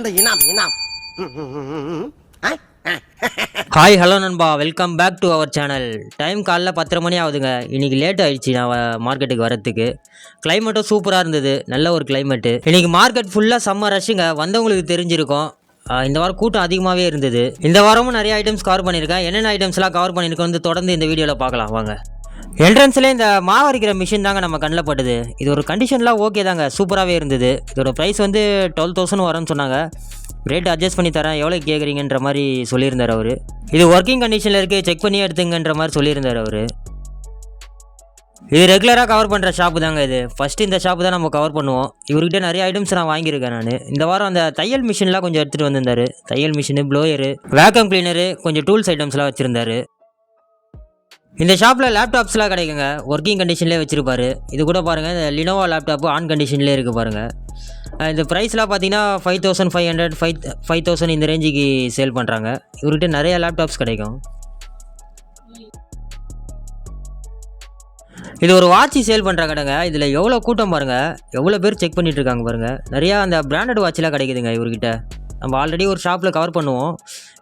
அந்த இனாம் இனாம். ஹாய் ஹலோ நண்பா, welcome back to our channel. Time காலைல 10:30 மணி ஆகுதுங்க. இன்றைக்கி லேட் ஆகிடுச்சு நான் மார்க்கெட்டுக்கு வரத்துக்கு. கிளைமேட்டும் சூப்பராக இருந்தது, நல்ல ஒரு கிளைமேட்டு. இன்றைக்கி மார்க்கெட் ஃபுல்லாக செம்ம ரஷ்ஷுங்க. வந்தவங்களுக்கு தெரிஞ்சிருக்கும், இந்த வாரம் கூட்டம் அதிகமாகவே இருந்தது. இந்த வாரமும் நிறைய ஐட்டம்ஸ் கவர் பண்ணியிருக்கேன். என்னென்ன ஐட்டம்ஸ்லாம் கவர் பண்ணியிருக்கேன் வந்து தொடர்ந்து இந்த வீடியோவில் பார்க்கலாம் வாங்க. என்ட்ரன்ஸ்லேயே இந்த மாவு அரைக்கிற மிஷின் தாங்க நம்ம கண்ணில் பட்டுது. இது ஒரு கண்டிஷன்லாம் ஓகே தாங்க, சூப்பராகவே இருந்தது. இதோட ப்ரைஸ் வந்து 12,000 வரும்னு சொன்னாங்க. ரேட் அட்ஜஸ்ட் பண்ணி தரேன், எவ்வளோ கேட்குறீங்கன்ற மாதிரி சொல்லியிருந்தார் அவர். இது ஒர்க்கிங் கண்டிஷனில் இருக்குது, செக் பண்ணி எடுத்துங்கன்ற மாதிரி சொல்லியிருந்தார் அவர். இது ரெகுலராக கவர் பண்ணுற ஷாப்பு தாங்க இது. ஃபஸ்ட்டு இந்த ஷாப்பு தான் நம்ம கவர் பண்ணுவோம். இவர்கிட்ட நிறைய ஐட்டம்ஸ் நான் வாங்கியிருக்கேன் நான். இந்த வாரம் அந்த தையல் மிஷின்லாம் கொஞ்சம் எடுத்துகிட்டு வந்திருந்தார். தையல் மிஷினு, ப்ளோயரு, வேக்கம் கிளீனரு, கொஞ்சம் டூல்ஸ் ஐட்டம்ஸ்லாம் வச்சுருந்தார். இந்த ஷாப்பில் லேப்டாப்ஸ்லாம் கிடைக்குங்க, ஒர்க்கிங் கண்டிஷன்லேயே வச்சுருப்பாரு. இது கூட பாருங்கள், இந்த லினோவா லேப்டாப்பு ஆன் கண்டிஷன்லேயே இருக்குது பாருங்கள். இந்த ப்ரைஸ்லாம் பார்த்தீங்கன்னா 5,500 5,000 இந்த ரேஞ்சுக்கு சேல் பண்ணுறாங்க. இவர்கிட்ட நிறைய லேப்டாப்ஸ் கிடைக்கும். இது ஒரு வாட்சி சேல் பண்ணுற கடைங்க. இதில் எவ்வளோ கூட்டம் பாருங்கள், எவ்வளோ பேர் செக் பண்ணிகிட்டு இருக்காங்க பாருங்கள். நிறையா அந்த பிராண்டட் வாட்செலாம் கிடைக்குதுங்க இவர்கிட்ட. நம்ம ஆல்ரெடி ஒரு ஷாப்பில் கவர் பண்ணுவோம்.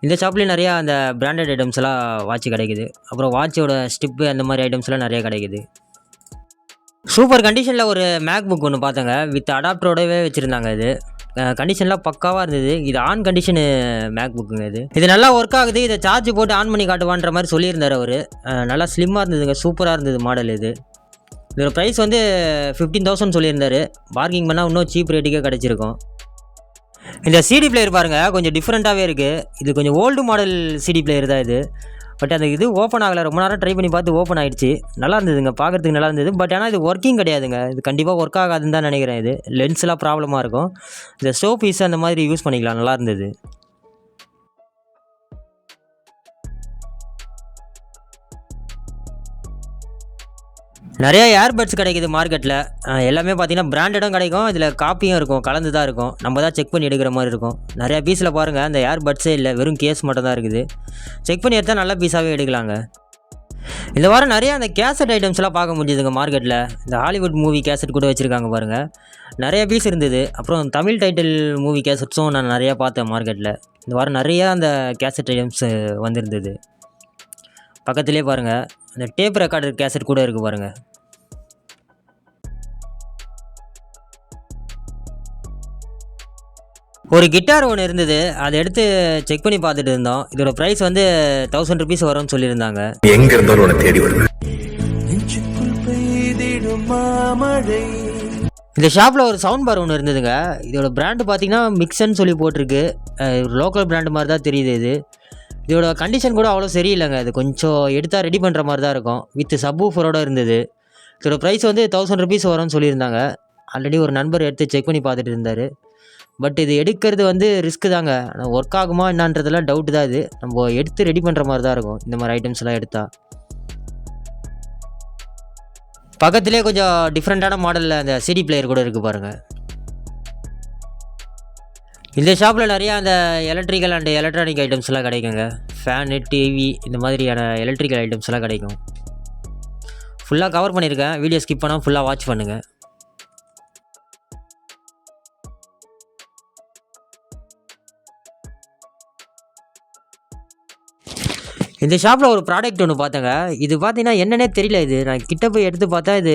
இந்த ஷாப்லேயும் நிறையா அந்த பிராண்டட் ஐட்டம்ஸ்லாம் வாட்ச் கிடைக்குது. அப்புறம் வாட்சோட ஸ்டிப்பு அந்த மாதிரி ஐட்டம்ஸ்லாம் நிறையா கிடைக்குது. சூப்பர் கண்டிஷனில் ஒரு மேக் புக் ஒன்று பார்த்தேங்க, வித் அடாப்டரோடவே வச்சுருந்தாங்க. இது கண்டிஷன்லாம் பக்காவாக இருந்தது. இது ஆன் கண்டிஷனு மேக் புக்குங்க. இது நல்லா ஒர்க் ஆகுது. இதை சார்ஜ் போட்டு ஆன் பண்ணி காட்டுவான்ற மாதிரி சொல்லியிருந்தார் அவர். நல்லா ஸ்லிம்மாக இருந்ததுங்க, சூப்பராக இருந்தது மாடல். இதோட ப்ரைஸ் வந்து 15,000 சொல்லியிருந்தார். பார்கிங் பண்ணால் இன்னும் சீப் ரேட்டுக்கே கிடச்சிருக்கும். இந்த சிடி பிளேயர் பாருங்கள், கொஞ்சம் டிஃப்ரெண்ட்டாகவே இருக்குது. இது கொஞ்சம் ஓல்டு மாடல் சிடி பிளேயர் தான் இது. பட் அந்த இது ஓப்பன் ஆகலை. ரொம்ப நேரம் ட்ரை பண்ணி பார்த்து ஓப்பன் ஆகிடுச்சு. நல்லா இருந்ததுங்க, பார்க்குறதுக்கு நல்லா இருந்தது. பட் ஆனால் இது ஒர்க்கிங் கிடையாதுங்க. இது கண்டிப்பாக ஒர்க் ஆகாதுன்னு தான் நினைக்கிறேன். இது லென்ஸ்லாம் ப்ராப்ளமாக இருக்கும். இந்த ஷோ பீஸ் அந்த மாதிரி யூஸ் பண்ணிக்கலாம், நல்லா இருந்தது. நிறையா ஏர்பட்ஸ் கிடைக்குது மார்க்கெட்டில். எல்லாமே பார்த்தீங்கன்னா பிராண்டடும் கிடைக்கும், இதில் காப்பியும் இருக்கும், கலந்து தான் இருக்கும். நம்ம தான் செக் பண்ணி எடுக்கிற மாதிரி இருக்கும். நிறையா பீஸில் பாருங்கள், அந்த ஏர்பட்ஸே இல்லை, வெறும் கேஸ் மட்டும் தான் இருக்குது. செக் பண்ணி எடுத்தால் நல்ல பீஸாகவே எடுக்கலாங்க. இந்த வாரம் நிறையா அந்த கேசட் ஐட்டம்ஸ்லாம் பார்க்க முடியுதுங்க மார்க்கெட்டில். இந்த ஹாலிவுட் மூவி கேசட் கூட வச்சுருக்காங்க பாருங்கள், நிறைய பீஸ் இருந்தது. அப்புறம் தமிழ் டைட்டில் மூவி கேசட்ஸும் நான் நிறையா பார்த்தேன் மார்க்கெட்டில். இந்த வாரம் நிறையா அந்த கேசட் ஐட்டம்ஸ் வந்திருந்தது. பக்கத்துலேயே பாருங்கள், அந்த டேப் ரெக்கார்டர் கேசட் கூட இருக்குது பாருங்கள். ஒரு கிட்டார் ஒன்று இருந்தது, அதை எடுத்து செக் பண்ணி பார்த்துட்டு இருந்தோம். இதோட ப்ரைஸ் வந்து 1000 rupees வரும்னு சொல்லியிருந்தாங்க. எங்க இருந்தாலும் உனக்கு தேடி வருவேன். இந்த ஷாப்பில் ஒரு சவுண்ட் பார் ஒன்று இருந்ததுங்க. இதோட பிராண்டு பார்த்தீங்கன்னா மிக்சன்னு சொல்லி போட்டிருக்கு. லோக்கல் பிராண்டு மாதிரி தான் தெரியுது. இதோட கண்டிஷன் கூட அவ்வளோ சரியில்லைங்க. இது கொஞ்சம் எடுத்தால் ரெடி பண்ணுற மாதிரி தான் இருக்கும். வித் சப்வூஃபரோட இருந்தது. இதோட ப்ரைஸ் வந்து 1000 rupees வரும்னு சொல்லியிருந்தாங்க. ஆல்ரெடி ஒரு நண்பர் எடுத்து செக் பண்ணி பார்த்துட்டு இருந்தார். பட் இது எடுக்கிறது வந்து ரிஸ்க்கு தாங்க. ஆனால் ஒர்க் ஆகுமா என்னன்றதெல்லாம் டவுட்டு தான். இது நம்ம எடுத்து ரெடி பண்ணுற மாதிரி தான் இருக்கும் இந்த மாதிரி ஐட்டம்ஸ்லாம் எடுத்தால். பக்கத்துலேயே கொஞ்சம் டிஃப்ரெண்ட்டான மாடலில் அந்த சிடி பிளேயர் கூட இருக்குது பாருங்கள். இந்த ஷாப்பில் நிறையா அந்த எலக்ட்ரிக்கல் அண்ட் எலக்ட்ரானிக் ஐட்டம்ஸ்லாம் கிடைக்குங்க. ஃபேனு, டிவி, இந்த மாதிரியான எலக்ட்ரிக்கல் ஐட்டம்ஸ்லாம் கிடைக்கும். ஃபுல்லாக கவர் பண்ணியிருக்கேன், வீடியோ ஸ்கிப் பண்ணால் ஃபுல்லாக வாட்ச் பண்ணுங்கள். இந்த ஷாப்பில் ஒரு ப்ராடக்ட் ஒன்று பார்த்தேங்க. இது பார்த்தீங்கன்னா என்னன்னே தெரியல. இது நான் கிட்ட போய் எடுத்து பார்த்தா இது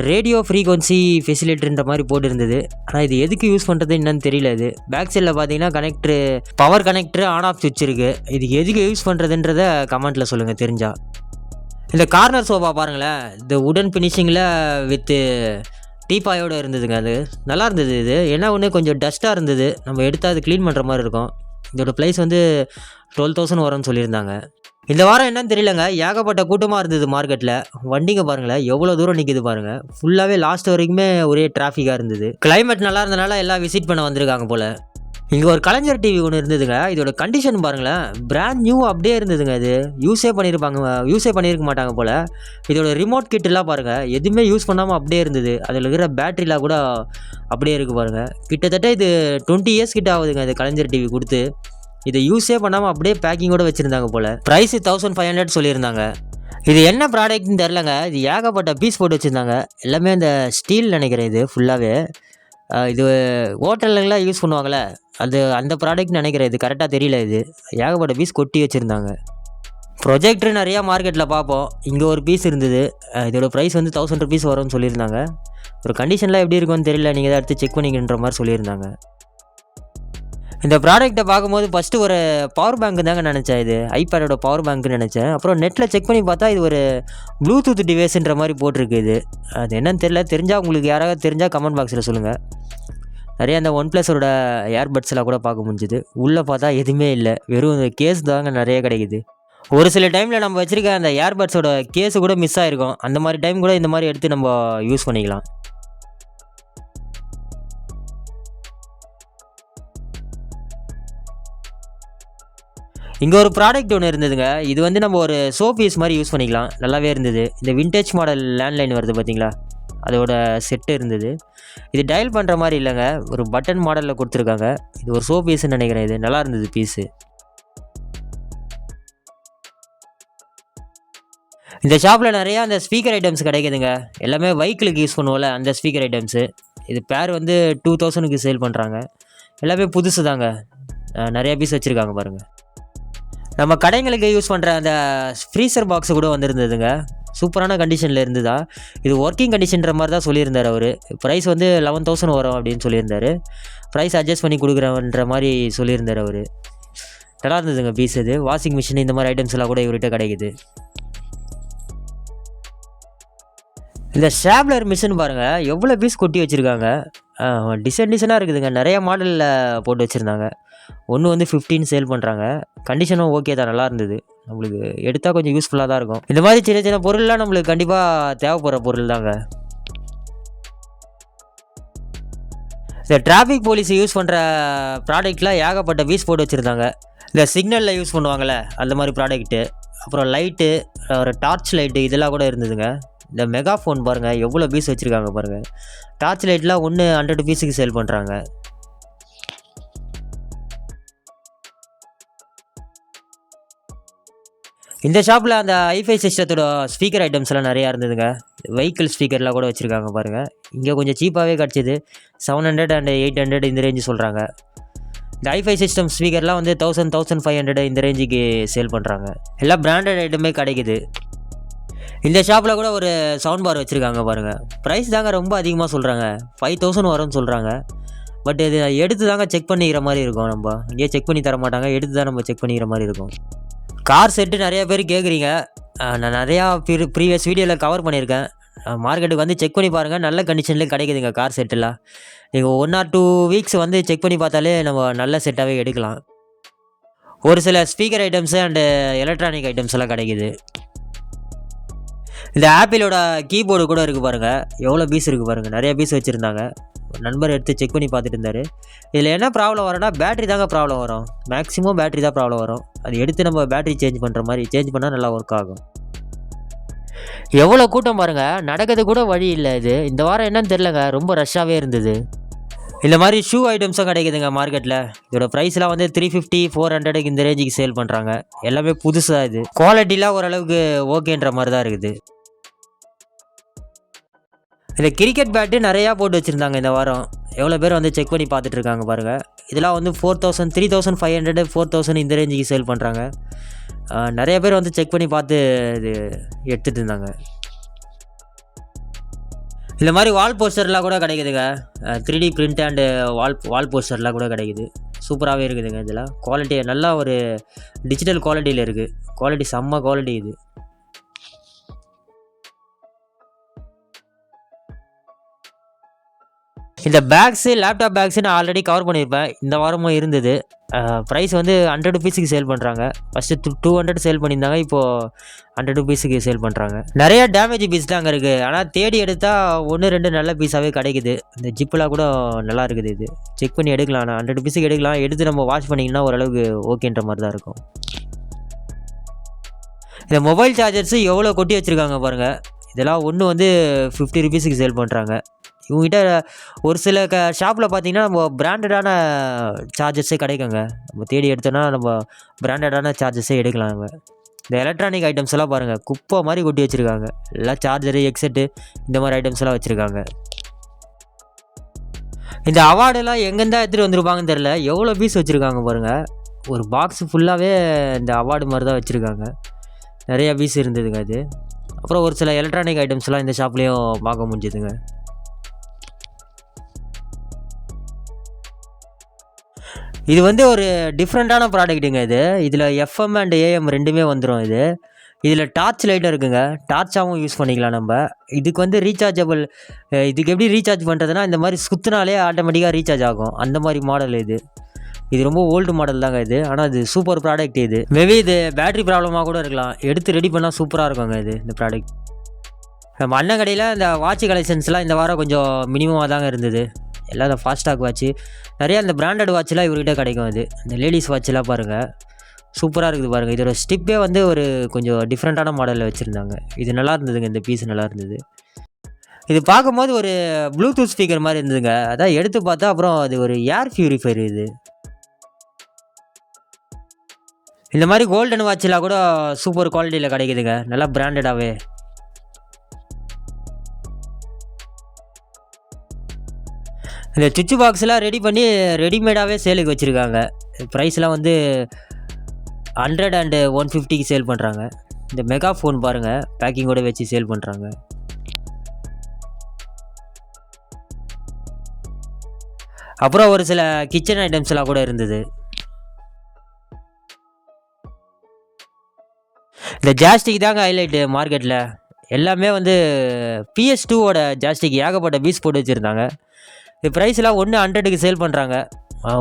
ரேடியோ ஃப்ரீக்வன்சி ஃபெசிலிட்டின்ற மாதிரி போட்டுருந்தது. ஆனால் இது எதுக்கு யூஸ் பண்ணுறது என்னன்னு தெரியல. இது பேக் சைடில் பார்த்தீங்கன்னா connector, power connector, on off சுவிட்ச் இருக்குது. இது எதுக்கு யூஸ் பண்ணுறதுன்றத கமெண்ட்டில் சொல்லுங்கள் தெரிஞ்சால். இந்த கார்னர் சோஃபா பாருங்களேன், இந்த உடன் ஃபினிஷிங்கில் வித்து டீப்பாயோடு இருந்ததுங்க. அது நல்லா இருந்தது. இது என்ன ஒன்று கொஞ்சம் டஸ்ட்டாக இருந்தது, நம்ம எடுத்தால் அது க்ளீன் பண்ணுற மாதிரி இருக்கும். இதோட ப்ரைஸ் வந்து 12,000 வரும்னு சொல்லியிருந்தாங்க. இந்த வாரம் என்னன்னு தெரியலங்க, ஏகப்பட்ட கூட்டமாக இருந்தது மார்க்கெட்டில். வண்டிங்க பாருங்களேன், எவ்வளோ தூரம் நிற்கிது பாருங்கள். ஃபுல்லாகவே லாஸ்ட் வரைக்குமே ஒரே டிராஃபிக்காக இருந்தது. கிளைமேட் நல்லா இருந்தனால எல்லாம் விசிட் பண்ண வந்திருக்காங்க போல். இங்கே ஒரு கலைஞர் டிவி ஒன்று இருந்ததுங்க. இதோட கண்டிஷன் பாருங்களேன், பிராண்ட் நியூ அப்படியே இருந்ததுங்க. இது யூஸே பண்ணியிருக்க மாட்டாங்க போல். இதோட ரிமோட் கிட்டெல்லாம் பாருங்கள், எதுவுமே யூஸ் பண்ணாமல் அப்படியே இருந்தது. அதில் இருக்கிற பேட்டரிலாம் கூட அப்படியே இருக்குது பாருங்கள். கிட்டத்தட்ட இது 20 years கிட்ட ஆகுதுங்க இது கலைஞர் டிவி கொடுத்து. இதை யூஸே பண்ணாமல் அப்படியே பேக்கிங்கோடு வச்சுருந்தாங்க போல். ப்ரைஸ் 1500 சொல்லியிருந்தாங்க. இது என்ன ப்ராடக்ட்னு தெரிலங்க. இது ஏகப்பட்ட பீஸ் போட்டு வச்சுருந்தாங்க. எல்லாமே அந்த ஸ்டீல் நினைக்கிறேன். இது ஃபுல்லாகவே இது ஹோட்டலுங்கலாம் யூஸ் பண்ணுவாங்கள்ல, அந்த ப்ராடக்ட்னு நினைக்கிறேன். இது கரெக்டாக தெரியல இது. ஏகப்பட்ட பீஸ் கொட்டி வச்சுருந்தாங்க. ப்ரொஜெக்டர் நிறையா மார்க்கெட்டில் பார்ப்போம். இங்கே ஒரு பீஸ் இருந்தது. இதோட ப்ரைஸ் வந்து ₹1000 வரும்னு சொல்லியிருந்தாங்க. ஒரு கண்டிஷன்லாம் எப்படி இருக்கும்னு தெரியல. நீங்கள் தான் எடுத்து செக் பண்ணிக்கன்ற மாதிரி சொல்லியிருந்தாங்க. இந்த ப்ராடக்ட்டை பார்க்கும்போது ஃபஸ்ட்டு ஒரு பவர் பேங்க் தாங்க நினச்சேன். இது ஐபேடோட பவர் பேங்க்னு நினச்சேன். அப்புறம் நெட்டில் செக் பண்ணி பார்த்தா இது ஒரு ப்ளூடூத் டிவைஸுன்ற மாதிரி போட்டிருக்கு இது. அது என்னன்னு தெரியல. தெரிஞ்சால் உங்களுக்கு யாராவது தெரிஞ்சால் கமெண்ட் பாக்ஸில் சொல்லுங்கள். நிறைய அந்த OnePlusஓட ஏர்பட்ஸ்லாம் கூட பார்க்க முடிஞ்சுது. உள்ளே பார்த்தா எதுவுமே இல்லை. வெறும் இந்த கேஸ் தாங்க நிறைய கிடைக்குது. ஒரு சில டைமில் நம்ம வச்சுருக்க அந்த ஏர்பட்ஸோட கேஸு கூட மிஸ் ஆகிருக்கும். அந்த மாதிரி டைம் கூட இந்த மாதிரி எடுத்து நம்ம யூஸ் பண்ணிக்கலாம். இங்கே ஒரு ப்ராடக்ட் ஒன்று இருந்ததுங்க. இது வந்து நம்ம ஒரு சோப் பீஸ் மாதிரி யூஸ் பண்ணிக்கலாம். நல்லாவே இருந்தது. இந்த விண்டேஜ் மாடல் லேண்ட்லைன் வருது பார்த்தீங்களா, அதோட செட்டு இருந்தது. இது டயல் பண்ணுற மாதிரி இல்லைங்க, ஒரு பட்டன் மாடலில் கொடுத்துருக்காங்க. இது ஒரு சோப் பீஸ்ன்னு நினைக்கிறேன். இது நல்லா இருந்தது பீஸு. இந்த ஷாப்பில் நிறையா அந்த ஸ்பீக்கர் ஐட்டம்ஸ் கிடைக்குதுங்க. எல்லாமே வெஹிக்கிளுக்கு யூஸ் பண்ணுவோம்ல, அந்த ஸ்பீக்கர் ஐட்டம்ஸு. இது பேர் வந்து 2000க்கு சேல் பண்ணுறாங்க. எல்லாமே புதுசு தாங்க. நிறையா பீஸ் வச்சுருக்காங்க பாருங்கள். நம்ம கடைங்களுக்கு யூஸ் பண்ணுற அந்த ஃப்ரீசர் பாக்ஸு கூட வந்திருந்ததுங்க. சூப்பரான கண்டிஷனில் இருந்ததா. இது ஒர்க்கிங் கண்டிஷன்ற மாதிரி தான் சொல்லியிருந்தார் அவர். ப்ரைஸ் வந்து 11,000 வரும் அப்படின்னு சொல்லியிருந்தார். ப்ரைஸ் அட்ஜஸ்ட் பண்ணி கொடுக்குறேன்ற மாதிரி சொல்லியிருந்தார் அவர். நல்லா இருந்ததுங்க பீஸ். இது வாஷிங் மிஷின் இந்த மாதிரி ஐட்டம்ஸ் எல்லாம் கூட இவர்கிட்ட கிடைக்குது. இந்த ஸ்டாப்லர் மிஷின் பாருங்கள், எவ்வளோ பீஸ் கொட்டி வச்சுருக்காங்க. டிசைனாக இருக்குதுங்க. நிறைய மாடலில் போட்டு வச்சுருந்தாங்க. ஒன்று வந்து 15 சேல் பண்ணுறாங்க. கண்டிஷனும் ஓகே தான், நல்லா இருந்தது. நம்மளுக்கு எடுத்தால் கொஞ்சம் யூஸ்ஃபுல்லாக தான் இருக்கும். இந்த மாதிரி சின்ன சின்ன பொருள்லாம் நம்மளுக்கு கண்டிப்பாக தேவைப்படுற பொருள் தாங்க. இந்த டிராஃபிக் போலீஸ் யூஸ் பண்ணுற ப்ராடக்ட்லாம் ஏகப்பட்ட பீஸ் போட்டு வச்சுருந்தாங்க. இந்த சிக்னலில் யூஸ் பண்ணுவாங்கள்ல, அந்த மாதிரி ப்ராடக்ட்டு. அப்புறம் லைட்டு, ஒரு டார்ச் லைட்டு இதெல்லாம் கூட இருந்ததுங்க. இந்த மெகா ஃபோன் பாருங்கள், எவ்வளோ பீஸ் வச்சுருக்காங்க பாருங்கள். டார்ச் லைட்லாம் ஒன்று 100 பீஸுக்கு சேல் பண்ணுறாங்க. இந்த ஷாப்பில் அந்த ஐஃபை சிஸ்டத்தோட ஸ்பீக்கர் ஐட்டம்ஸ்லாம் நிறையா இருந்ததுங்க. வெஹிக்கிள் ஸ்பீக்கர்லாம் கூட வச்சுருக்காங்க பாருங்கள். இங்கே கொஞ்சம் சீப்பாகவே கிடச்சிது. 700 அண்ட் 800 இந்த ரேஞ்சு சொல்கிறாங்க. இந்த ஐஃபை சிஸ்டம் ஸ்பீக்கர்லாம் வந்து 1000, 1500 இந்த ரேஞ்சுக்கு சேல் பண்ணுறாங்க. எல்லாம் பிராண்டட் ஐட்டமே கிடைக்குது. இந்த ஷாப்பில் கூட ஒரு சவுண்ட் பார் வச்சுருக்காங்க பாருங்கள். ப்ரைஸ் தாங்க ரொம்ப அதிகமாக சொல்கிறாங்க. 5000 வரும்னு சொல்கிறாங்க. பட் இது எடுத்து தாங்க செக் பண்ணிக்கிற மாதிரி இருக்கும். நம்ம இங்கேயே செக் பண்ணி தர மாட்டாங்க, எடுத்து தான் நம்ம செக் பண்ணிக்கிற மாதிரி இருக்கும். கார் செட்டு நிறையா பேர் கேட்குறீங்க. நான் நிறையா ப்ரீவியஸ் வீடியோவில் கவர் பண்ணியிருக்கேன். மார்க்கெட்டுக்கு வந்து செக் பண்ணி பாருங்கள். நல்ல கண்டிஷன்லேயே கிடைக்குதுங்க கார் செட்டெல்லாம். நீங்கள் 1 or 2 வீக்ஸ் வந்து செக் பண்ணி பார்த்தாலே நம்ம நல்ல செட்டாகவே எடுக்கலாம். ஒரு சில speaker items and electronic items எல்லாம் கிடைக்குது. இந்த ஆப்பிளோட கீபோர்டு கூட இருக்குது பாருங்கள். எவ்வளோ பீஸ் இருக்குது பாருங்கள். நிறையா பீஸ் வச்சுருந்தாங்க. ஒரு நண்பர் எடுத்து செக் பண்ணி பார்த்துட்டு இருந்தார். இதில் என்ன ப்ராப்ளம் வரும்னா, பேட்ரி தாங்க ப்ராப்ளம் வரும். மேக்ஸிமம் பேட்ரி தான் ப்ராப்ளம் வரும். அது எடுத்து நம்ம பேட்ரி சேஞ்ச் பண்ணுற மாதிரி சேஞ்ச் பண்ணால் நல்லா ஒர்க் ஆகும். எவ்வளோ கூட்டம் பாருங்கள், நடக்கிறது கூட வழி இல்லை. இந்த வாரம் என்னன்னு தெரிலங்க, ரொம்ப ரஷ்ஷாகவே இருந்தது. இந்த மாதிரி ஷூ ஐட்டம்ஸும் கிடைக்குதுங்க மார்க்கெட்டில். இதோட ப்ரைஸ்லாம் வந்து 350, 400 இந்த ரேஞ்சுக்கு சேல் பண்ணுறாங்க. எல்லாமே புதுசாக. இது குவாலிட்டிலாம் ஓரளவுக்கு ஓகேன்ற மாதிரி தான் இருக்குது. இந்த கிரிக்கெட் பேட்டு நிறையா போட்டு வச்சுருந்தாங்க இந்த வாரம். எவ்வளோ பேர் வந்து செக் பண்ணி பார்த்துட்டு இருக்காங்க பாருங்கள். இதெல்லாம் வந்து 4000, 3500, 4000 இந்த ரேஞ்சுக்கு சேல் பண்ணுறாங்க. நிறைய பேர் வந்து செக் பண்ணி பார்த்து இது எடுத்துகிட்டு இருந்தாங்க. இந்த மாதிரி வால் போஸ்டர்லாம் கூட கிடைக்குதுங்க. 3D பிரிண்ட் அண்டு வால் போஸ்டர்லாம் கூட கிடைக்குது. சூப்பராகவே இருக்குதுங்க. இதெல்லாம் குவாலிட்டி நல்லா ஒரு டிஜிட்டல் குவாலிட்டியில் இருக்குது. குவாலிட்டி செம்ம குவாலிட்டி இது. இந்த பேக்ஸு, லேப்டாப் பேக்ஸு நான் ஆல்ரெடி கவர் பண்ணியிருப்பேன். இந்த வாரமும் இருந்தது. ப்ரைஸ் வந்து 100 ருபீஸுக்கு சேல் பண்ணுறாங்க. ஃபஸ்ட்டு 200 சேல் பண்ணியிருந்தாங்க. இப்போது 100 ருபீஸுக்கு சேல் பண்ணுறாங்க. நிறையா டேமேஜ் பீஸ் தான் அங்கே இருக்குது. ஆனால் தேடி எடுத்தால் 1, 2 நல்ல பீஸாகவே கிடைக்குது. இந்த ஜிப்பெலாம் கூட நல்லா இருக்குது. இது செக் பண்ணி எடுக்கலாம். ஆனால் 100 ருபீஸுக்கு எடுக்கலாம். எடுத்து நம்ம வாஷ் பண்ணிங்கன்னா ஓரளவுக்கு ஓகேன்ற மாதிரி தான் இருக்கும். இந்த மொபைல் சார்ஜர்ஸு எவ்வளோ கொட்டி வச்சுருக்காங்க பாருங்கள். இதெல்லாம் ஒன்று வந்து 50 ருபீஸுக்கு சேல் பண்ணுறாங்க. இவங்ககிட்ட ஒரு சில ஷாப்பில் பார்த்தீங்கன்னா நம்ம பிராண்டடான சார்ஜஸே கிடைக்குங்க. நம்ம தேடி எடுத்தோன்னா நம்ம பிராண்டடான சார்ஜஸே எடுக்கலாம். நம்ம இந்த எலக்ட்ரானிக் ஐட்டம்ஸ் எல்லாம் பாருங்கள், குப்பை மாதிரி கொட்டி வச்சுருக்காங்க. எல்லாம் சார்ஜரு, ஹெட்செட்டு இந்த மாதிரி ஐட்டம்ஸ் எல்லாம் வச்சுருக்காங்க. இந்த அவார்டெல்லாம் எங்கேருந்தா எடுத்துகிட்டு வந்திருப்பாங்கன்னு தெரில. எவ்வளோ பீஸ் வச்சுருக்காங்க பாருங்கள். ஒரு பாக்ஸ் ஃபுல்லாகவே இந்த அவார்டு மாதிரி தான் வச்சுருக்காங்க. நிறையா பீஸ் இருந்ததுங்க அது. அப்புறம் ஒரு சில எலக்ட்ரானிக் ஐட்டம்ஸ்லாம் இந்த ஷாப்லேயும் பார்க்க முடிஞ்சுதுங்க. இது வந்து ஒரு டிஃப்ரெண்ட்டான ப்ராடக்ட்டுங்க இது. இதில் FM அண்ட் AM ரெண்டுமே வந்துடும் இது. இதில் டார்ச் லைட்டும் இருக்குங்க. டார்ச்சாகவும் யூஸ் பண்ணிக்கலாம் நம்ம. இதுக்கு வந்து ரீசார்ஜபிள். இதுக்கு எப்படி ரீசார்ஜ் பண்ணுறதுனா, இந்த மாதிரி சுற்றினாலே ஆட்டோமேட்டிக்காக ரீசார்ஜ் ஆகும். அந்த மாதிரி மாடல் இது. இது ரொம்ப ஓல்டு மாடல் தாங்க இது. ஆனால் இது சூப்பர் ப்ராடக்ட் இது. மேபி இது பேட்ரி ப்ராப்ளமாக கூட இருக்கலாம். எடுத்து ரெடி பண்ணால் சூப்பராக இருக்குங்க இது இந்த ப்ராடக்ட். நம்ம அண்ணன் கடையில் இந்த வாட்ச் கலெக்ஷன்ஸ்லாம் இந்த வாரம் கொஞ்சம் மினிமமாக தாங்க இருந்தது. எல்லாம் இந்த ஃபாஸ்டாக் வாட்ச்சு, நிறையா இந்த பிராண்டட் வாட்ச்லாம் இவர்கிட்ட கிடைக்கும். அது இந்த லேடிஸ் வாட்செலாம் பாருங்கள், சூப்பராக இருக்குது பாருங்கள். இதோட ஸ்டிப்பே வந்து ஒரு கொஞ்சம் டிஃப்ரெண்ட்டான மாடலில் வச்சுருந்தாங்க. இது நல்லா இருந்ததுங்க. இந்த பீஸ் நல்லா இருந்தது. இது பார்க்கும்போது ஒரு ப்ளூடூத் ஸ்பீக்கர் மாதிரி இருந்ததுங்க. அதான் எடுத்து பார்த்தா அப்புறம் அது ஒரு ஏர் பியூரிஃபையர் இது. இந்த மாதிரி கோல்டன் வாட்செலாம் கூட சூப்பர் குவாலிட்டியில் கிடைக்குதுங்க, நல்லா பிராண்டடாகவே. இந்த சுவிட்ச் பாக்ஸ்லாம் ரெடி பண்ணி ரெடிமேடாகவே சேலுக்கு வச்சுருக்காங்க. ப்ரைஸ்லாம் வந்து 100 அண்ட் 150க்கு சேல் பண்ணுறாங்க. இந்த மெகா ஃபோன் பாருங்கள், பேக்கிங்கோடு வச்சு சேல் பண்ணுறாங்க. அப்புறம் ஒரு சில கிச்சன் ஐட்டம்ஸ்லாம் கூட இருந்தது. இந்த ஜாஸ்டிக் தாங்க ஹைலைட்டு மார்க்கெட்டில். எல்லாமே வந்து PS2ஓட ஜாஸ்டிக் ஏகப்பட்ட பீஸ் போட்டு வச்சுருந்தாங்க. இது ப்ரைஸ்லாம் 100க்கு சேல் பண்ணுறாங்க.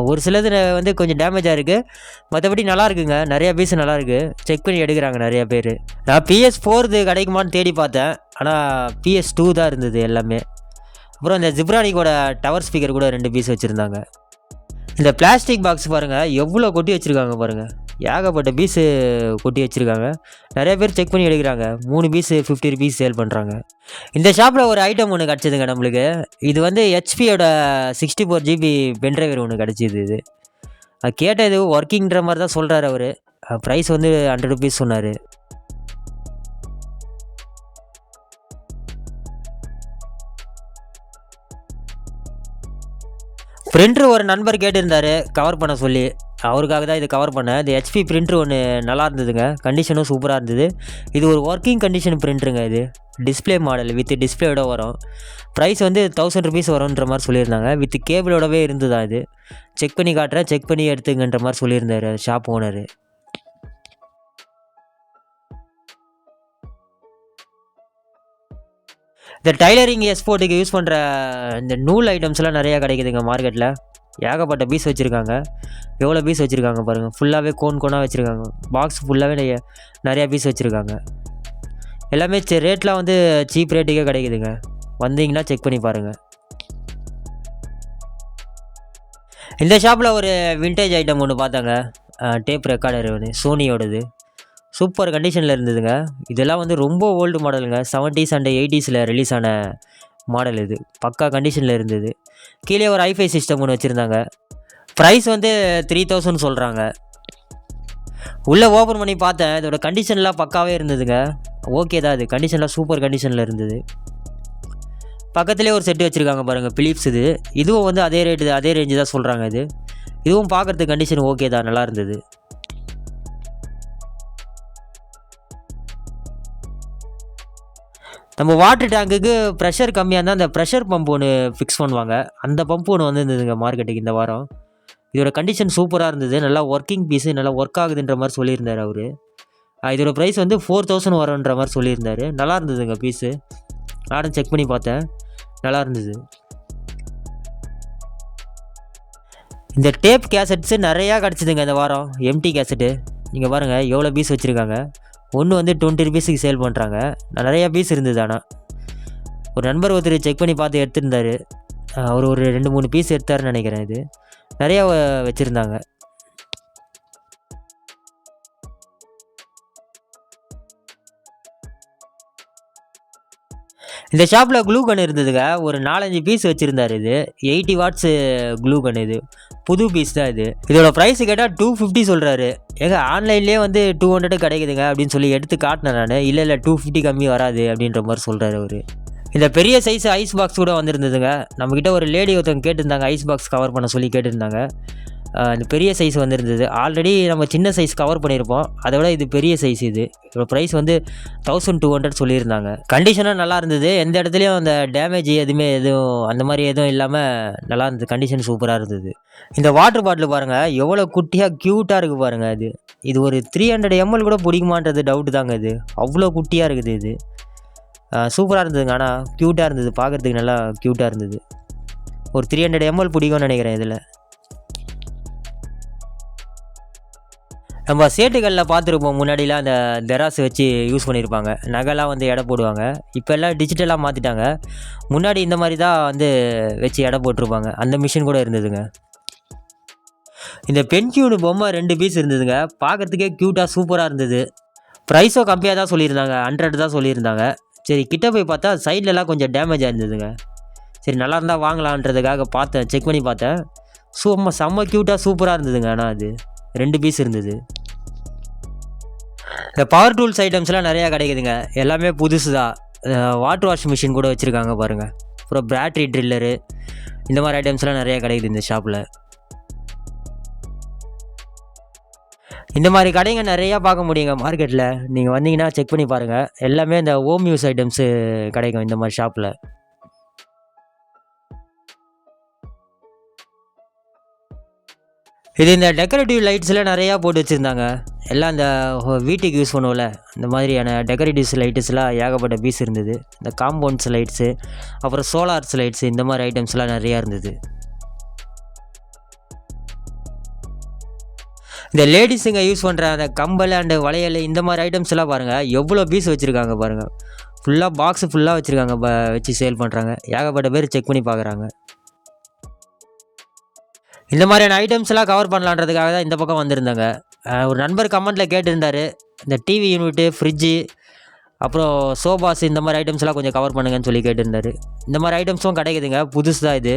ஒரு சிலது வந்து கொஞ்சம் டேமேஜாக இருக்குது, மற்றபடி நல்லா இருக்குங்க. நிறையா பீஸ் நல்லாயிருக்கு, செக் பண்ணி எடுக்கிறாங்க நிறையா பேர். நான் PS4 கிடைக்குமான்னு தேடி பார்த்தேன், ஆனால் PS2 தான் இருந்தது எல்லாமே. அப்புறம் இந்த ஜிப்ரானிக்கோட டவர் ஸ்பீக்கர் கூட 2 பீஸ் வச்சுருந்தாங்க. இந்த பிளாஸ்டிக் பாக்ஸ் பாருங்கள், எவ்வளோ கொட்டி வச்சுருக்காங்க பாருங்கள். ஏகப்பட்ட பீஸு கொட்டி வச்சுருக்காங்க. நிறைய பேர் செக் பண்ணி எடுக்கிறாங்க. 3 பீஸு 50 ருபீஸ் சேல் பண்ணுறாங்க. இந்த ஷாப்பில் ஒரு ஐட்டம் ஒன்று கிடச்சிதுங்க நம்மளுக்கு. இது வந்து HPயோட 64 GB பென்ட்ரைவர் ஒன்று கிடச்சிது. இது அது கேட்டது ஒர்க்கிங்கிற மாதிரி தான் சொல்கிறார் அவர். ப்ரைஸ் வந்து 100 ருபீஸ் சொன்னார். பிரிண்டர் ஒரு நண்பர் கேட்டிருந்தார் கவர் பண்ண சொல்லி, அவருக்காக தான் இது கவர் பண்ணேன். இது HP பிரிண்டர் ஒன்று நல்லா இருந்ததுங்க, கண்டிஷனும் சூப்பராக இருந்தது. இது ஒரு ஒர்க்கிங் கண்டிஷன் பிரிண்டருங்க. இது டிஸ்பிளே மாடல் வித் டிஸ்பிளேயோட வரும். ப்ரைஸ் வந்து 1000 ருபீஸ் வரும்ன்ற மாதிரி சொல்லியிருந்தாங்க. வித் கேபிளோடவே இருந்ததா. இது செக் பண்ணி காட்டுறேன், செக் பண்ணி எடுத்துங்கன்ற மாதிரி சொல்லியிருந்தார் ஷாப் ஓனர். இந்த டைலரிங் எக்ஸ்போர்ட்டுக்கு யூஸ் பண்ணுற இந்த நூல் ஐட்டம்ஸ்லாம் நிறையா கிடைக்குதுங்க மார்க்கெட்டில். ஏகப்பட்ட பீஸ் வச்சுருக்காங்க. எவ்வளோ பீஸ் வச்சுருக்காங்க பாருங்கள். ஃபுல்லாகவே கோனாக வச்சுருக்காங்க. பாக்ஸ் ஃபுல்லாகவே நிறையா பீஸ் வச்சுருக்காங்க. எல்லாமே ரேட்லாம் வந்து சீப் ரேட்டுக்கே கிடைக்குதுங்க. வந்தீங்கன்னா செக் பண்ணி பாருங்கள். இந்த ஷாப்பில் ஒரு விண்டேஜ் ஐட்டம் ஒன்று பார்த்தாங்க, டேப் ரெக்கார்டர் ஒன்று, சோனியோடது. சூப்பர் கண்டிஷனில் இருந்ததுங்க. இதெல்லாம் வந்து ரொம்ப ஓல்டு மாடலுங்க, 70s அண்ட் 80s ரிலீஸ் ஆன மாடல். இது பக்கா கண்டிஷனில் இருந்தது. கீழே ஒரு ஐஃபை சிஸ்டம் ஒன்று வச்சுருந்தாங்க. ப்ரைஸ் வந்து 3000 சொல்கிறாங்க. உள்ளே ஓப்பன் பண்ணி பார்த்தேன், இதோட கண்டிஷன்லாம் பக்காவே இருந்ததுங்க. ஓகே தான், இது கண்டிஷன்லாம் சூப்பர் கண்டிஷனில் இருந்தது. பக்கத்துலேயே ஒரு செட்டு வச்சுருக்காங்க பாருங்கள், பிலிப்ஸ். இதுவும் வந்து அதே ரேட்டு, அதே ரேஞ்சு தான் சொல்கிறாங்க. இதுவும் பார்க்குறதுக்கு கண்டிஷன் ஓகே தான், நல்லா இருந்தது. நம்ம வாட்டர் டேங்குக்கு ப்ரெஷர் கம்மியாக இருந்தால் அந்த ப்ரெஷர் பம்ப் ஒன்று ஃபிக்ஸ் பண்ணுவாங்க. அந்த பம்ப் ஒன்று வந்துருந்ததுங்க மார்க்கெட்டுக்கு இந்த வாரம். இதோட கண்டிஷன் சூப்பராக இருந்தது, நல்லா ஒர்க்கிங் பீஸு, நல்லா ஒர்க் ஆகுதுன்ற மாதிரி சொல்லியிருந்தார் அவர். இதோட ப்ரைஸ் வந்து 4000 வரும்ன்ற மாதிரி சொல்லியிருந்தார். நல்லா இருந்ததுங்க பீஸு. நானும் செக் பண்ணி பார்த்தேன், நல்லா இருந்தது. இந்த டேப் கேசட்ஸு நிறையா கிடச்சிதுங்க இந்த வாரம். எம்டி கேசட்டு நீங்கள் பாருங்கள் எவ்வளோ பீஸ் வச்சுருக்காங்க. ஒன்று வந்து 20 ருபீஸுக்கு சேல் பண்ணுறாங்க. நிறையா பீஸ் இருந்தது. ஆனால் ஒரு நண்பர் ஒருத்தர் செக் பண்ணி பார்த்து எடுத்துருந்தார். அவர் ஒரு 2-3 பீஸ் எடுத்தாருன்னு நினைக்கிறேன். இது நிறையா வச்சுருந்தாங்க. இந்த ஷாப்பில் க்ளூ கன் இருந்ததுங்க. ஒரு 4-5 பீஸ் வச்சுருந்தார். இது 80 வாட்ஸு க்ளூ கன். இது புது பீஸ் தான். இதோட ப்ரைஸ் கேட்டால் 250 சொல்கிறாரு. ஏங்க ஆன்லைன்லேயே வந்து 200 கிடைக்குதுங்க அப்படின்னு சொல்லி எடுத்து காட்டினேன் நான். இல்லை 250 கம்மி வராது அப்படின்ற மாதிரி சொல்கிறாரு அவர். இந்த பெரிய சைஸ் ஐஸ் பாக்ஸ் கூட வந்திருந்ததுங்க. நம்மக்கிட்ட ஒரு லேடி ஒருத்தவங்க கேட்டிருந்தாங்க, ஐஸ் பாக்ஸ் கவர் பண்ண சொல்லி கேட்டிருந்தாங்க. இந்த பெரிய சைஸ் வந்திருந்தது. ஆல்ரெடி நம்ம சின்ன சைஸ் கவர் பண்ணியிருப்போம், அதை விட இது பெரிய சைஸ். இதோட ப்ரைஸ் வந்து 1200 சொல்லியிருந்தாங்க. கண்டிஷனும் நல்லா இருந்தது, எந்த இடத்துலையும் அந்த டேமேஜ் எதுவும் அந்த மாதிரி எதுவும் இல்லாமல் நல்லா இருந்தது. கண்டிஷன் சூப்பராக இருந்தது. இந்த வாட்டர் பாட்டில் பாருங்கள், எவ்வளோ குட்டியாக க்யூட்டாக இருக்குது பாருங்கள். இது ஒரு 300 ml கூட பிடிக்குமான்றது டவுட்டு தாங்க. அவ்வளோ குட்டியாக இருக்குது. சூப்பராக இருந்ததுங்க. ஆனால் க்யூட்டாக இருந்தது, பார்க்குறதுக்கு நல்லா க்யூட்டாக இருந்தது. ஒரு 300 ml பிடிக்கும்னு நினைக்கிறேன். இதில் நம்ம சேட்டுகளில் பார்த்துருப்போம், முன்னாடிலாம் அந்த தெராஸ் வச்சு யூஸ் பண்ணியிருப்பாங்க, நகைலாம் வந்து எடை போடுவாங்க. இப்போ எல்லாம் டிஜிட்டலாக மாற்றிட்டாங்க. முன்னாடி இந்த மாதிரி தான் வந்து வச்சு எடை போட்டிருப்பாங்க. அந்த மிஷின் கூட இருந்ததுங்க. இந்த பென்கியூனு பொம்மை 2 பீஸ் இருந்ததுங்க. பார்க்குறதுக்கே க்யூட்டாக சூப்பராக இருந்தது. ப்ரைஸும் கம்மியாக தான் சொல்லியிருந்தாங்க, 100 தான் சொல்லியிருந்தாங்க. சரி, கிட்ட போய் பார்த்தா சைட்லலாம் கொஞ்சம் டேமேஜ் ஆயிருந்ததுங்க. சரி, நல்லா இருந்தால் வாங்கலான்றதுக்காக பார்த்தேன், செக் பண்ணி பார்த்தேன். செம்ம க்யூட்டாக சூப்பராக இருந்ததுங்க. ஆனால் அது 2 பீஸ் இருந்தது. இந்த பவர் டூல்ஸ் ஐட்டம்ஸ்லாம் நிறையா கிடைக்குதுங்க. எல்லாமே புதுசு தான். வாட்டர் வாஷ் மிஷின் கூட வச்சுருக்காங்க பாருங்கள். அப்புறம் பேட்ரி ட்ரில்லரு, இந்த மாதிரி ஐட்டம்ஸ்லாம் நிறையா கிடைக்குது இந்த ஷாப்பில். இந்த மாதிரி கடைங்க நிறையா பார்க்க முடியுங்க மார்க்கெட்டில். நீங்கள் வந்தீங்கன்னா செக் பண்ணி பாருங்கள். எல்லாமே இந்த ஹோம் யூஸ் ஐட்டம்ஸு கிடைக்கும் இந்த மாதிரி ஷாப்பில். இது இந்த டெக்கரேட்டிவ் லைட்ஸ்லாம் நிறையா போட்டு வச்சுருந்தாங்க. எல்லாம் இந்த வீட்டுக்கு யூஸ் பண்ணுவோம்ல, இந்த மாதிரியான டெக்கரேட்டிவ்ஸ் லைட்ஸ்லாம் ஏகப்பட்ட பீஸ் இருந்தது. இந்த காம்பவுண்ட்ஸ் லைட்ஸு, அப்புறம் சோலார்ஸ் லைட்ஸு, இந்த மாதிரி ஐட்டம்ஸ்லாம் நிறையா இருந்தது. இந்த லேடிஸுங்க யூஸ் பண்ணுற அந்த கம்பல் அண்டு வளையல், இந்த மாதிரி ஐட்டம்ஸ்லாம் பாருங்கள், எவ்வளோ பீஸ் வச்சுருக்காங்க பாருங்கள். ஃபுல்லாக பாக்ஸு ஃபுல்லாக வச்சுருக்காங்க, வச்சு சேல் பண்ணுறாங்க. ஏகப்பட்ட பேர் செக் பண்ணி பார்க்குறாங்க. இந்த மாதிரியான ஐட்டம்ஸ்லாம் கவர் பண்ணலான்றதுக்காக தான் இந்த பக்கம் வந்திருந்தாங்க. ஒரு நண்பர் கமெண்ட்டில் கேட்டிருந்தார், இந்த டிவி யூனிட்டு, ஃப்ரிட்ஜு, அப்புறம் சோபாஸ், இந்த மாதிரி ஐட்டம்ஸ்லாம் கொஞ்சம் கவர் பண்ணுங்கன்னு சொல்லி கேட்டிருந்தார். இந்த மாதிரி ஐட்டம்ஸும் கிடைக்குதுங்க, புதுசு தான் இது.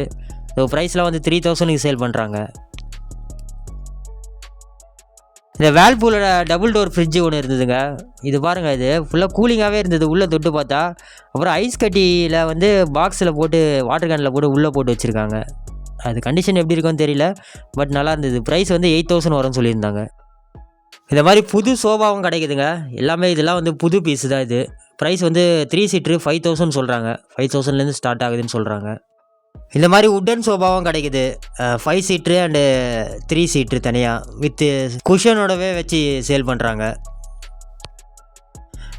ப்ரைஸ்லாம் வந்து 3000 சேல் பண்ணுறாங்க. இந்த வேல்பூலோட டபுள் டோர் ஃப்ரிட்ஜு ஒன்று இருந்ததுங்க. இது பாருங்கள், இது ஃபுல்லாக கூலிங்காகவே இருந்தது. உள்ளே தொட்டு பார்த்தா அப்புறம் ஐஸ் கட்டியில் வந்து பாக்ஸில் போட்டு வாட்டர் கேனில் போட்டு உள்ளே போட்டு வச்சுருக்காங்க. அது கண்டிஷன் எப்படி இருக்குன்னு தெரியல, பட் நல்லா இருந்தது. ப்ரைஸ் வந்து 8000 வரும்னு சொல்லியிருந்தாங்க. இந்த மாதிரி புது சோபாவும் கிடைக்குதுங்க. எல்லாமே இதெல்லாம் வந்து புது பீஸு தான். இது ப்ரைஸ் வந்து 3 சீட்ரு 5000 சொல்கிறாங்க. 5000லேருந்து ஸ்டார்ட் ஆகுதுன்னு சொல்கிறாங்க. இந்த மாதிரி உட்டன் சோபாவும் கிடைக்குது. 5 சீட்ரு அண்டு 3 சீட்ரு தனியாக வித்து குஷனோடவே வச்சு சேல் பண்ணுறாங்க.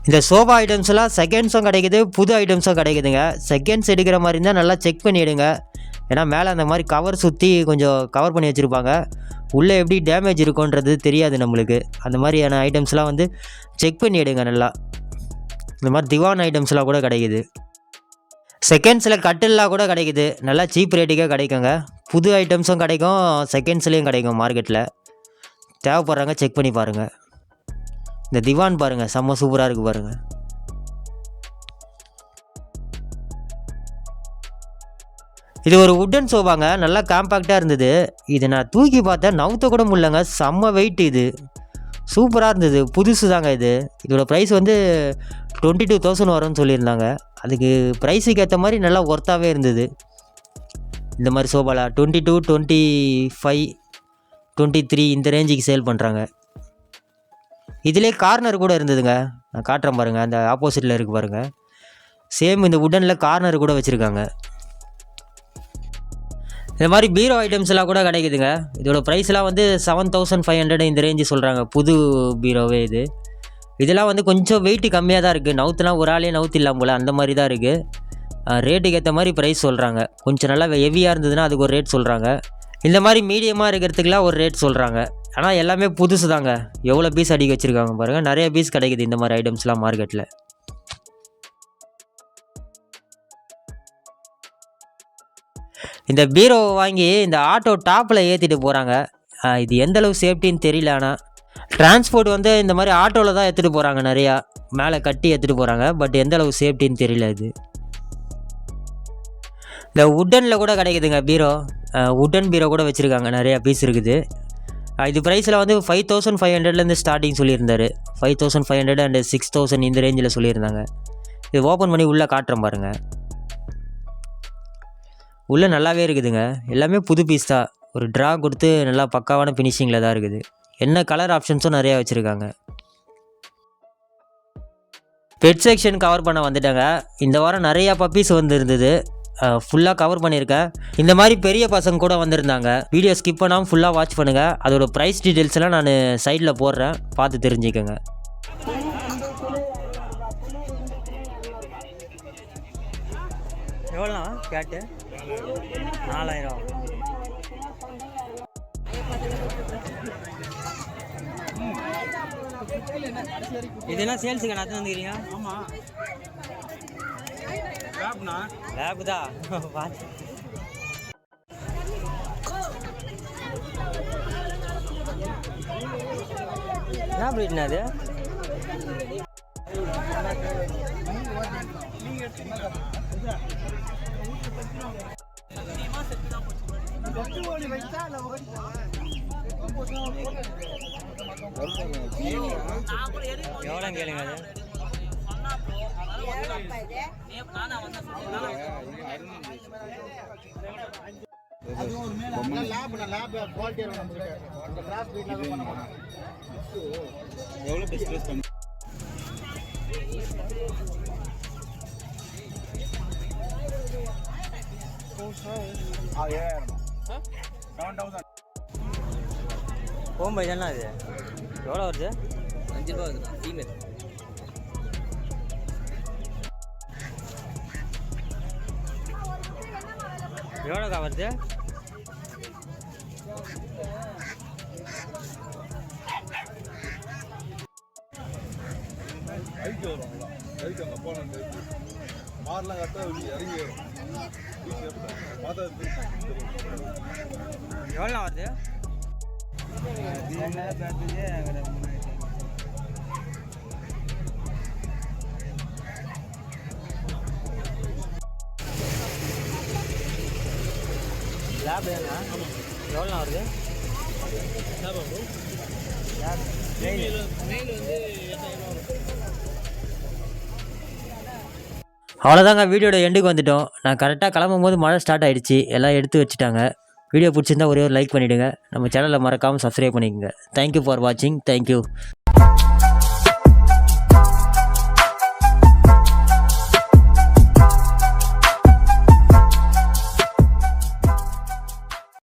இந்த சோஃபா ஐட்டம்ஸ்லாம் செகண்ட்ஸும் கிடைக்குது, புது ஐட்டம்ஸும் கிடைக்குதுங்க. செகண்ட்ஸ் எடுக்கிற மாதிரி இருந்தால் நல்லா செக் பண்ணி எடுங்க. ஏன்னா மேலே அந்த மாதிரி கவர் சுற்றி கொஞ்சம் கவர் பண்ணி வச்சுருப்பாங்க. உள்ளே எப்படி டேமேஜ் இருக்குன்றது தெரியாது நம்மளுக்கு. அந்த மாதிரியான ஐட்டம்ஸ்லாம் வந்து செக் பண்ணி எடுங்க நல்லா. இந்த மாதிரி திவான் ஐட்டம்ஸ்லாம் கூட கிடைக்குது. செகண்ட்ஸில் கட்டில்லாம் கூட கிடைக்குது. நல்லா சீப் ரேட்டுக்கே கிடைக்குங்க. புது ஐட்டம்ஸும் கிடைக்கும், செகண்ட்ஸ்லேயும் கிடைக்கும் மார்க்கெட்டில். தேவைப்படுறாங்க செக் பண்ணி பாருங்கள். இந்த திவான் பாருங்கள், செம்ம சூப்பராக இருக்குது பாருங்கள். இது ஒரு உட்டன் சோஃபாங்க, நல்லா காம்பேக்டாக இருந்தது. இது நான் தூக்கி பார்த்தேன், நவுத்த கூட முடியலங்க. செம்ம வெயிட். இது சூப்பராக இருந்தது, புதுசு தாங்க இது. இதோட ப்ரைஸ் வந்து 22,000 வரும்னு சொல்லியிருந்தாங்க. அதுக்கு ப்ரைஸுக்கு ஏற்ற மாதிரி நல்லா ஒர்த்தாகவே இருந்தது. இந்த மாதிரி சோஃபாலாம் 22, 25, 23 இந்த ரேஞ்சுக்கு சேல் பண்ணுறாங்க. இதிலே கார்னர் கூட இருந்ததுங்க, நான் காட்டுறேன் பாருங்கள். அந்த ஆப்போசிட்டில் இருக்குது பாருங்கள். சேம் இந்த உட்டனில் கார்னர் கூட வச்சுருக்காங்க. இந்த மாதிரி பீரோ ஐட்டம்ஸ்லாம் கூட கிடைக்குதுங்க. இதோட ப்ரைஸ்லாம் வந்து 7500 இந்த ரேஞ்சு சொல்கிறாங்க. புது பீரோவே இது. இதெல்லாம் வந்து கொஞ்சம் வெயிட்டு கம்மியாக தான் இருக்குது. நவுத்துலாம் ஒரு ஆளே நவுத்திடலாம் போல், அந்த மாதிரி தான் இருக்குது. ரேட்டுக்கு ஏற்ற மாதிரி ப்ரைஸ் சொல்கிறாங்க. கொஞ்சம் நல்லா ஹெவியாக இருந்ததுன்னா அதுக்கு ஒரு ரேட் சொல்கிறாங்க. இந்த மாதிரி மீடியமாக இருக்கிறதுக்குலாம் ஒரு ரேட் சொல்கிறாங்க. ஆனால் எல்லாமே புதுசு தாங்க. எவ்வளோ பீஸ் அடிக்க வச்சுருக்காங்க பாருங்கள். நிறைய பீஸ் கிடைக்குது இந்த மாதிரி ஐட்டம்ஸ்லாம் மார்க்கெட்டில். இந்த பீரோவை வாங்கி இந்த ஆட்டோ டாப்பில் ஏற்றிட்டு போகிறாங்க. இது எந்தளவு சேஃப்டின்னு தெரியல. ஆனால் டிரான்ஸ்போர்ட் வந்து இந்த மாதிரி ஆட்டோவில் தான் எடுத்துகிட்டு போகிறாங்க, நிறையா மேலே கட்டி எடுத்துகிட்டு போகிறாங்க. பட் எந்தளவு சேஃப்டின்னு தெரியல. இது இந்த உட்டனில் கூட கிடைக்குதுங்க பீரோ. உட்டன் பீரோ கூட வச்சுருக்காங்க, நிறையா பீஸ் இருக்குது. இது ப்ரைஸில் வந்து 5500 ஸ்டார்டிங் சொல்லியிருந்தார். 5500 அண்ட் 6000 இந்த ரேஞ்சில் சொல்லியிருந்தாங்க. இது ஓப்பன் பண்ணி உள்ளே காட்டுறேன் பாருங்கள். உள்ளே நல்லாவே இருக்குதுங்க. எல்லாமே புது பீஸ் தான். ஒரு ட்ரா கொடுத்து நல்லா பக்காவான ஃபினிஷிங்கில் தான் இருக்குது. என்ன கலர் ஆப்ஷன்ஸும் நிறையா வச்சுருக்காங்க. பெட் செக்ஷன் கவர் பண்ண வந்துட்டாங்க. இந்த வாரம் நிறையா பப்பீஸ் வந்துருந்தது. ஃபுல்லாக கவர் பண்ணியிருக்கேன். இந்த மாதிரி பெரிய பசங்க கூட வந்திருந்தாங்க. வீடியோ ஸ்கிப் பண்ணாமல் ஃபுல்லாக வாட்ச் பண்ணுங்கள். அதோட ப்ரைஸ் டீட்டெயில்ஸ்லாம் நான் சைடில் போடுறேன், பார்த்து தெரிஞ்சுக்கோங்க. எவ்வளோண்ணா கேட்டு? 4000. இதெல்லாம் சேல்ஸுக்கு நான் வந்துக்கிறீங்க? ஆமாம், லேப் தான். என்ன ப்ரீட்ண்ணா அது? எவ்வளோ கேளுங்க அது? கோம்பை தானே அது? எவ்வளோ வருது? 5 ரூபா வருது ஃபீமேல். எவ்வளோக்கா வருது? எவ்வளோ வருது? லேப் ஏங்க? எவ்வளோ வருது? அவ்வளோதாங்க, வீடியோட எண்டுக்கு வந்துட்டோம். நான் கரெக்டாக கிளம்பும் போது மழை ஸ்டார்ட் ஆகிடுச்சு. எல்லாம் எடுத்து வச்சுட்டாங்க. வீடியோ பிடிச்சிருந்தா ஒரே ஒரு லைக் பண்ணிவிடுங்க. நம்ம சேனலை மறக்காமல் சப்ஸ்கிரைப் பண்ணிக்கோங்க. தேங்க்யூ ஃபார் வாட்சிங். தேங்க்யூ.